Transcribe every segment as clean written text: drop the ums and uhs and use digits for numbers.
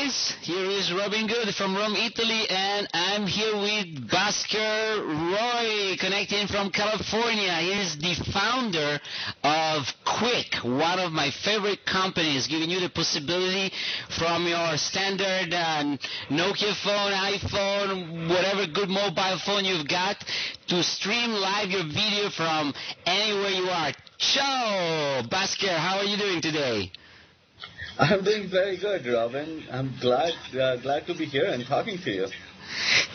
guys, here is Robin Good from Rome, Italy, and I'm here with Bhaskar Roy, connecting from California. He is the founder of Quick, one of my favorite companies, giving you the possibility from your standard Nokia phone, iPhone, whatever good mobile phone you've got, to stream live your video from anywhere you are. Ciao, Bhaskar, how are you doing today? I'm doing very good, Robin. I'm glad to be here and talking to you.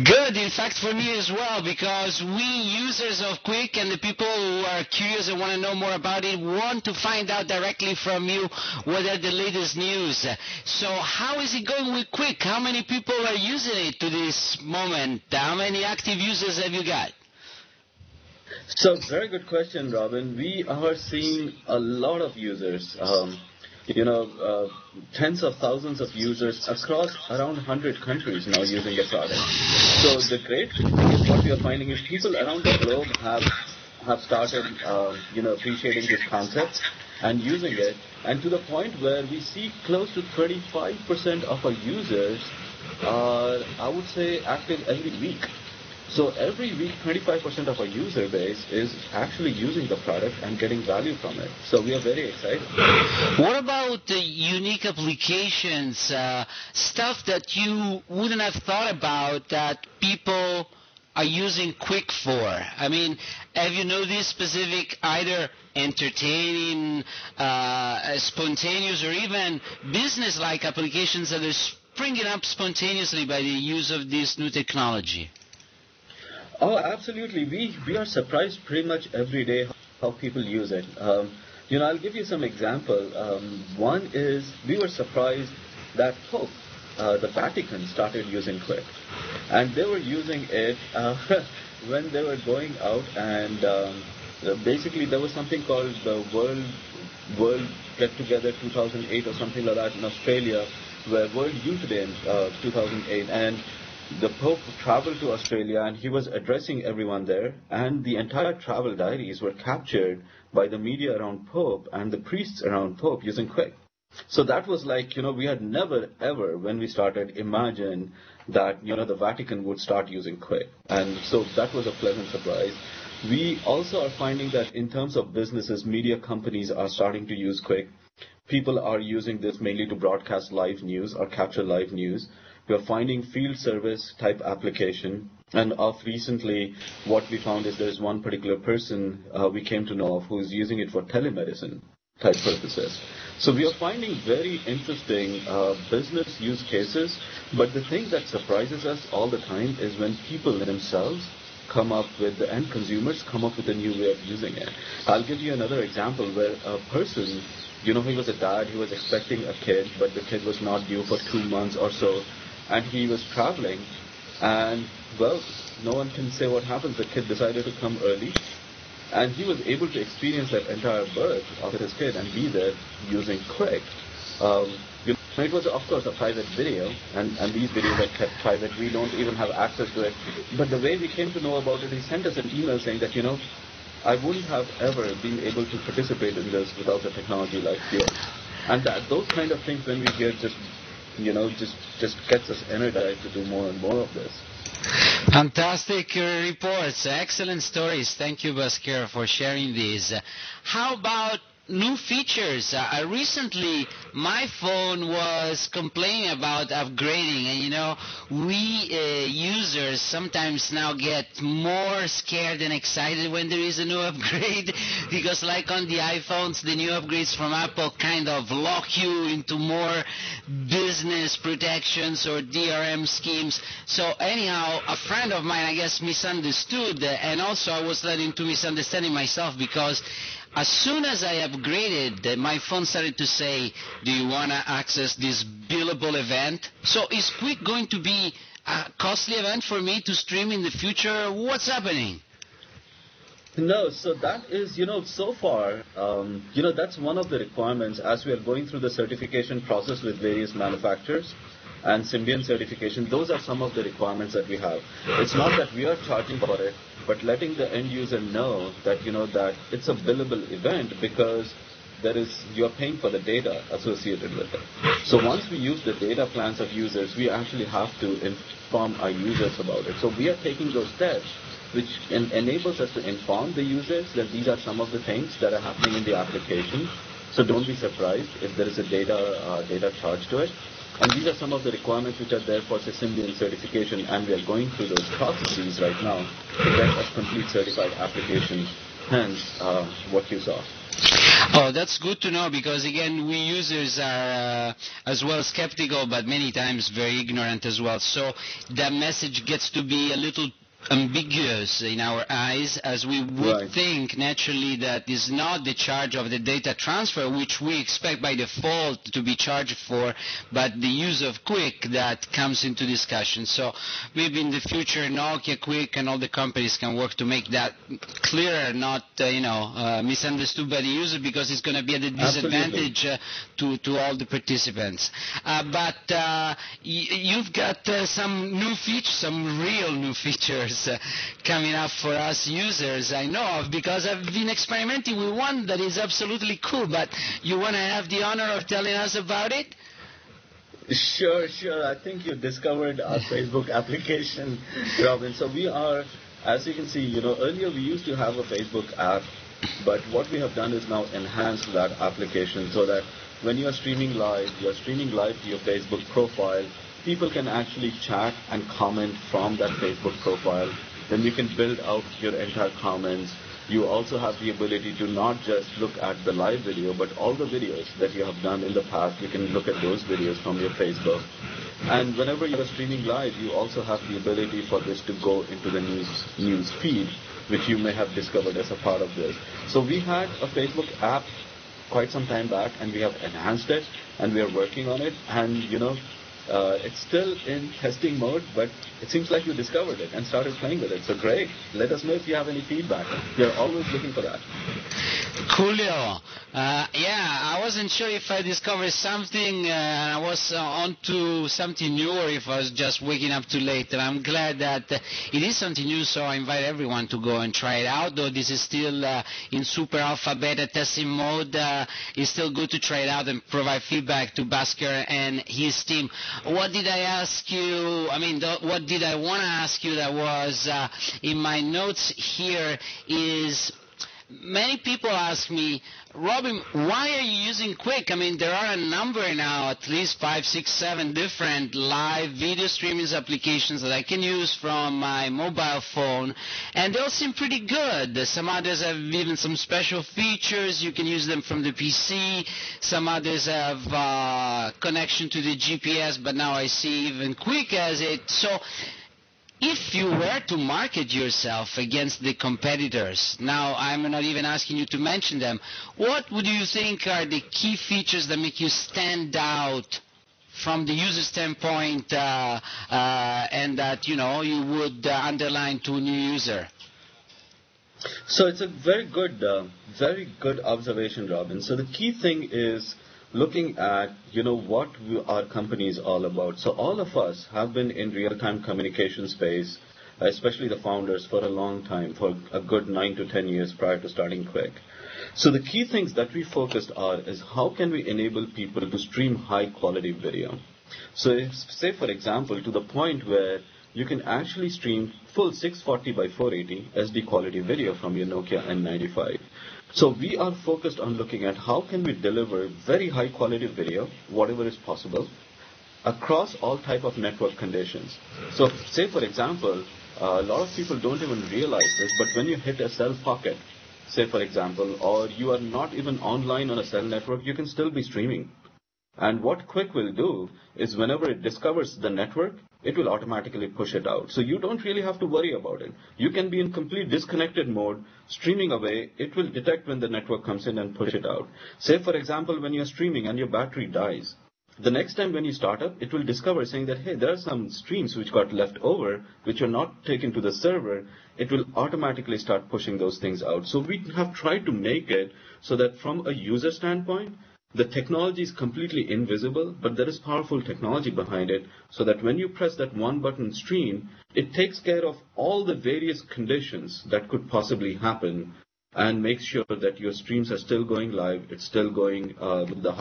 Good, in fact, for me as well, because we users of Quick and the people who are curious and want to know more about it want to find out directly from you what are the latest news. So how is it going with Quick? How many people are using it to this moment? How many active users have you got? So, very good question, Robin. We are seeing a lot of users. Tens of thousands of users across around 100 countries now using the product. So the great thing is what we are finding is people around the globe have started, appreciating this concept and using it, and to the point where we see close to 25% of our users are, I would say, active every week. So every week, 25% of our user base is actually using the product and getting value from it. So we are very excited. What about the unique applications, stuff that you wouldn't have thought about that people are using Quick for? I mean, have you noticed specific either entertaining, spontaneous, or even business-like applications that are springing up spontaneously by the use of this new technology? Oh, absolutely. We are surprised pretty much every day how people use it. I'll give you some example. One is we were surprised that Pope, the Vatican, started using Quick. And they were using it when they were going out, and basically there was something called the World Get Together 2008 or something like that in Australia, where World Youth Day in 2008. And the Pope traveled to Australia and he was addressing everyone there, and the entire travel diaries were captured by the media around Pope and the priests around Pope using Quick. So that was like, we had never ever, when we started, imagined that, the Vatican would start using Quick. And so that was a pleasant surprise. We also are finding that in terms of businesses, media companies are starting to use Quick. People are using this mainly to broadcast live news or capture live news. We are finding field service type application, and of recently what we found is there is one particular person we came to know of who is using it for telemedicine type purposes. So we are finding very interesting business use cases, but the thing that surprises us all the time is when people themselves come up with, the end consumers come up with a new way of using it. I'll give you another example where a person, he was a dad, he was expecting a kid, but the kid was not due for 2 months or so. And he was traveling, and, well, no one can say what happens. The kid decided to come early, and he was able to experience that entire birth of his kid and be there using Quick. It was, of course, a private video, and these videos are kept private. We don't even have access to it. But the way we came to know about it, he sent us an email saying that, I wouldn't have ever been able to participate in this without a technology like yours. And those kind of things, when we hear, just gets us energized to do more and more of this. Fantastic reports, excellent stories. Thank you, Bhaskar, for sharing these. How about new features? Recently, my phone was complaining about upgrading, and we users sometimes now get more scared and excited when there is a new upgrade, because like on the iPhones, the new upgrades from Apple kind of lock you into more business protections or DRM schemes. So anyhow, a friend of mine, I guess, misunderstood, and also I was led into misunderstanding myself, because as soon as I upgraded, my phone started to say, do you want to access this billable event? So is Quick going to be a costly event for me to stream in the future? What's happening? No, so that is, so far, that's one of the requirements as we are going through the certification process with various manufacturers and Symbian certification. Those are some of the requirements that we have. It's not that we are charging for it, but letting the end user know that, that it's a billable event, because you are paying for the data associated with it. So once we use the data plans of users, we actually have to inform our users about it. So we are taking those steps, which enables us to inform the users that these are some of the things that are happening in the application. So don't be surprised if there is a data charge to it. And these are some of the requirements which are there for Symbian certification, and we are going through those processes right now to get a complete certified application, hence what you saw. Oh, that's good to know, because again, we users are as well skeptical, but many times very ignorant as well. So that message gets to be a little ambiguous in our eyes, as we would think naturally that is not the charge of the data transfer, which we expect by default to be charged for, but the use of Quick that comes into discussion. So maybe in the future Nokia, Quick and all the companies can work to make that clearer, not misunderstood by the user, because it's going to be at a disadvantage to all the participants. But you've got some new features, some real new features coming up for us users, I know of, because I've been experimenting with one that is absolutely cool. But you want to have the honor of telling us about it? Sure. I think you discovered our Facebook application, Robin. So we are, as you can see, earlier we used to have a Facebook app, but what we have done is now enhanced that application so that when you're streaming live to your Facebook profile. People can actually chat and comment from that Facebook profile. Then you can build out your entire comments. You also have the ability to not just look at the live video, but all the videos that you have done in the past. You can look at those videos from your Facebook. And whenever you're streaming live, you also have the ability for this to go into the news feed, which you may have discovered as a part of this. So we had a Facebook app quite some time back, and we have enhanced it, and we are working on it. And it's still in testing mode, but it seems like you discovered it and started playing with it. So great. Let us know if you have any feedback. We are always looking for that. Coolio. I wasn't sure if I discovered something, I was on to something new, or if I was just waking up too late. And I'm glad that it is something new, so I invite everyone to go and try it out. Though this is still in super alpha beta testing mode, it's still good to try it out and provide feedback to Bhaskar and his team. What did I ask you? What did I want to ask you that was in my notes here is, many people ask me, Robin, why are you using Quick? There are a number now, at least 5, 6, 7 different live video streaming applications that I can use from my mobile phone, and they all seem pretty good. Some others have even some special features. You can use them from the PC. Some others have connection to the GPS, but now I see even Quick has it. So if you were to market yourself against the competitors, now I'm not even asking you to mention them, what would you think are the key features that make you stand out from the user standpoint, and that you would underline to a new user? So it's a very good observation, Robin. So the key thing is looking at, what our company is all about. So all of us have been in real-time communication space, especially the founders, for a long time, for a good 9 to 10 years prior to starting Quick. So the key things that we focused on is how can we enable people to stream high-quality video. So say, for example, to the point where you can actually stream full 640 by 480 SD quality video from your Nokia N95. So we are focused on looking at how can we deliver very high quality video, whatever is possible, across all type of network conditions. So say, for example, a lot of people don't even realize this, but when you hit a cell pocket, say, for example, or you are not even online on a cell network, you can still be streaming. And what Quick will do is whenever it discovers the network, it will automatically push it out. So you don't really have to worry about it. You can be in complete disconnected mode, streaming away. It will detect when the network comes in and push it out. Say, for example, when you're streaming and your battery dies, the next time when you start up, it will discover saying that, hey, there are some streams which got left over, which are not taken to the server. It will automatically start pushing those things out. So we have tried to make it so that from a user standpoint, the technology is completely invisible, but there is powerful technology behind it, so that when you press that one button stream, it takes care of all the various conditions that could possibly happen and make sure that your streams are still going live. It's still going with the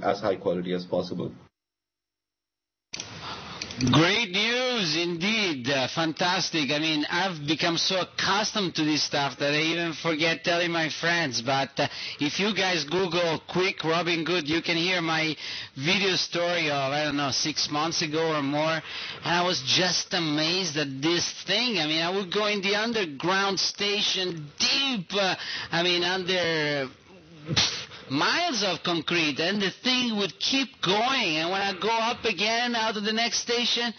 as high quality as possible. Great news indeed. Fantastic. I mean, I've become so accustomed to this stuff that I even forget telling my friends. But if you guys Google quick Robin Good, you can hear my video story of, I don't know, 6 months ago or more. And I was just amazed at this thing. I mean, I would go in the underground station deep, under miles of concrete, and the thing would keep going. And when I go up again out of the next station,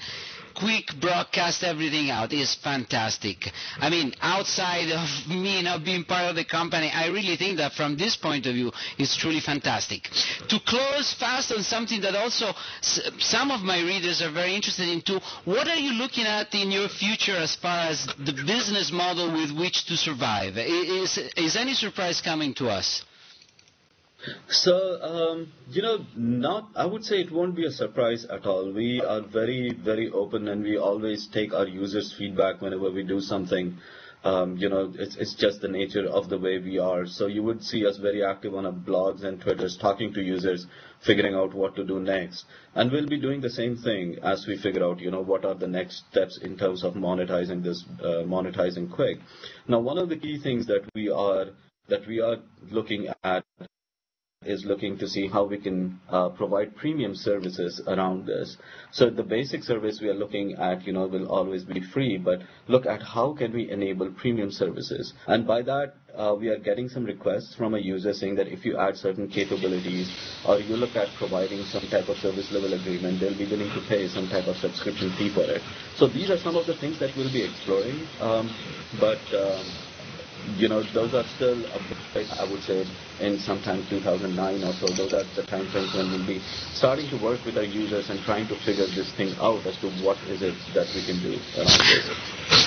quick broadcast everything out. Is fantastic. I mean, outside of me not being part of the company, I really think that from this point of view, it's truly fantastic. To close fast on something that also some of my readers are very interested in too, what are you looking at in your future as far as the business model with which to survive? Is any surprise coming to us? So, I would say it won't be a surprise at all. We are very, very open, and we always take our users' feedback whenever we do something. It's just the nature of the way we are. So you would see us very active on our blogs and Twitters, talking to users, figuring out what to do next. And we'll be doing the same thing as we figure out, what are the next steps in terms of monetizing this, monetizing Quick. Now, one of the key things that we are looking at is looking to see how we can provide premium services around this. So the basic service we are looking at, will always be free, but look at how can we enable premium services. And by that, we are getting some requests from a user saying that if you add certain capabilities, or you look at providing some type of service level agreement, they'll be willing to pay some type of subscription fee for it. So these are some of the things that we'll be exploring, those are still, I would say, in sometime 2009 or so. Those are the time frames when we'll be starting to work with our users and trying to figure this thing out as to what is it that we can do around this.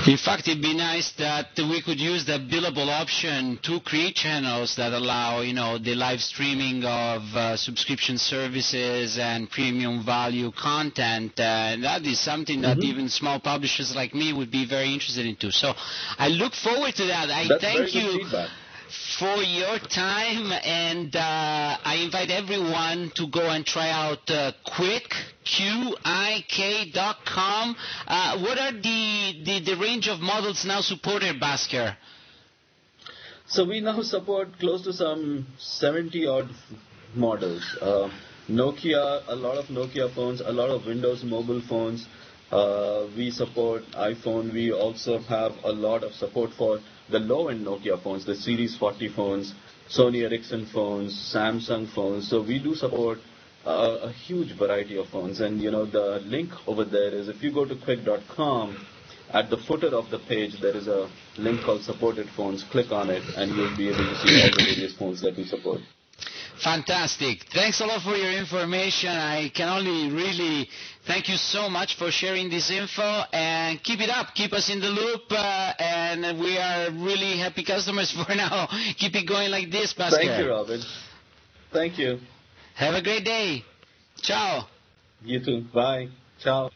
In fact, it'd be nice that we could use the billable option to create channels that allow, the live streaming of subscription services and premium value content. That is something that even small publishers like me would be very interested in too. So I look forward to that. I thank you for your time, and I invite everyone to go and try out quick.com. What are the range of models now supported, Bhaskar? So we now support close to some 70-odd models. Nokia, a lot of Nokia phones, a lot of Windows mobile phones. We support iPhone. We also have a lot of support for the low-end Nokia phones, the Series 40 phones, Sony Ericsson phones, Samsung phones. So we do support a huge variety of phones. And, the link over there is, if you go to quick.com, at the footer of the page, there is a link called Supported Phones. Click on it, and you'll be able to see all the various phones that we support. Fantastic. Thanks a lot for your information. I can only really thank you so much for sharing this info, and keep it up. Keep us in the loop, and we are really happy customers for now. Keep it going like this, Bhaskar. Thank you, Robin. Thank you. Have a great day. Ciao. You too. Bye. Ciao.